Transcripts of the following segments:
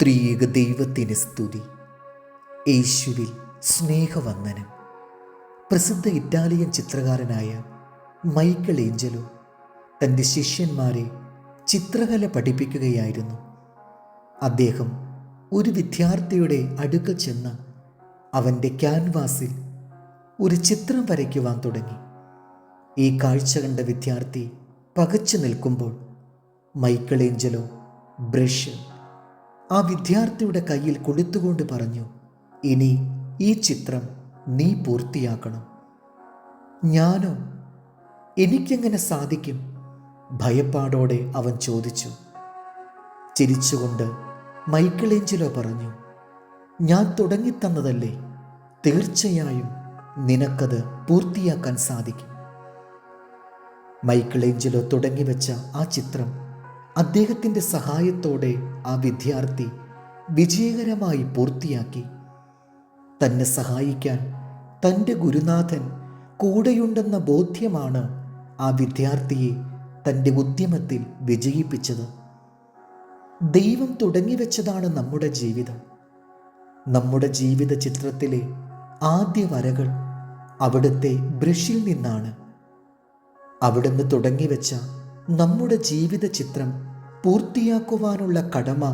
ത്രിയേക ദൈവത്തിന് സ്തുതി. യേശുവിൽ സ്നേഹവന്ദനം. പ്രസിദ്ധ ഇറ്റാലിയൻ ചിത്രകാരനായ മൈക്കൽ ഏഞ്ചലോ തൻ്റെ ശിഷ്യന്മാരെ ചിത്രകല പഠിപ്പിക്കുകയായിരുന്നു. അദ്ദേഹം ഒരു വിദ്യാർത്ഥിയുടെ അടുക്കൽ ചെന്ന് അവൻ്റെ ക്യാൻവാസിൽ ഒരു ചിത്രം വരയ്ക്കുവാൻ തുടങ്ങി. ഈ കാഴ്ച കണ്ട വിദ്യാർത്ഥി പകച്ചു നിൽക്കുമ്പോൾ മൈക്കൽ ഏഞ്ചലോ ബ്രഷ് ആ വിദ്യാർത്ഥിയുടെ കയ്യിൽ കൊടുത്തുകൊണ്ട് പറഞ്ഞു, ഇനി ഈ ചിത്രം നീ പൂർത്തിയാക്കണം. ഞാനോ? എനിക്കെങ്ങനെ സാധിക്കും? ഭയപ്പാടോടെ അവൻ ചോദിച്ചു. ചിരിച്ചുകൊണ്ട് മൈക്കൽ ഏഞ്ചലോ പറഞ്ഞു, ഞാൻ തുടങ്ങിത്തന്നതല്ലേ, തീർച്ചയായും നിനക്കത് പൂർത്തിയാക്കാൻ സാധിക്കും. മൈക്കൽ ഏഞ്ചലോ തുടങ്ങിവെച്ച ആ ചിത്രം അദ്ദേഹത്തിൻ്റെ സഹായത്തോടെ ആ വിദ്യാർത്ഥി വിജയകരമായി പൂർത്തിയാക്കി. തന്നെ സഹായിക്കാൻ തൻ്റെ ഗുരുനാഥൻ കൂടെയുണ്ടെന്ന ബോധ്യമാണ് ആ വിദ്യാർത്ഥിയെ തൻ്റെ ഉദ്യമത്തിൽ വിജയിപ്പിച്ചത്. ദൈവം തുടങ്ങിവെച്ചതാണ് നമ്മുടെ ജീവിതം. നമ്മുടെ ജീവിത ചിത്രത്തിലെ ആദ്യ വരകൾ അവിടുത്തെ ബ്രഷിൽ നിന്നാണ്. അവിടുന്ന് തുടങ്ങിവെച്ച നമ്മുടെ ജീവിത ചിത്രം പൂർത്തിയാക്കുവാനുള്ള കടമ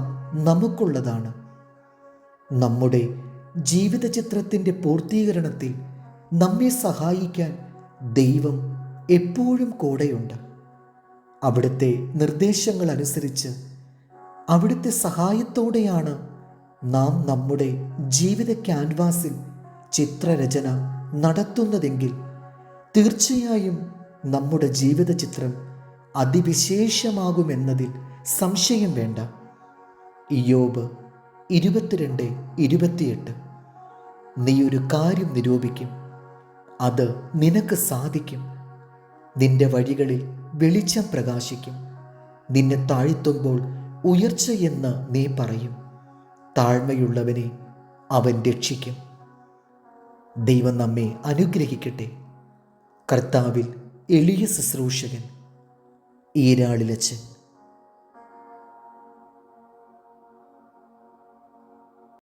നമുക്കുള്ളതാണ്. നമ്മുടെ ജീവിത ചിത്രത്തിൻ്റെ പൂർത്തീകരണത്തിൽ നമ്മെ സഹായിക്കാൻ ദൈവം എപ്പോഴും കൂടെയുണ്ട്. അവിടുത്തെ നിർദ്ദേശങ്ങൾ അനുസരിച്ച് അവിടുത്തെ സഹായത്തോടെയാണ് നാം നമ്മുടെ ജീവിത ക്യാൻവാസിൽ ചിത്രരചന നടത്തുന്നതെങ്കിൽ തീർച്ചയായും നമ്മുടെ ജീവിത ചിത്രം അതിവിശേഷമാകുമെന്നതിൽ സംശയം വേണ്ട. ഇയ്യോബ് 22:28. നീ ഒരു കാര്യം നിരൂപിക്കും, അത് നിനക്ക് സാധിക്കും. നിന്റെ വഴികളിൽ വെളിച്ചം പ്രകാശിക്കും. നിന്നെ താഴ്ത്തുമ്പോൾ ഉയർച്ചയെന്ന് നീ പറയും. താഴ്മയുള്ളവനെ അവൻ രക്ഷിക്കും. ദൈവം നമ്മെ അനുഗ്രഹിക്കട്ടെ. കർത്താവിൽ എളിയ ശുശ്രൂഷകൻ ഈരാളിലച്ചൻ.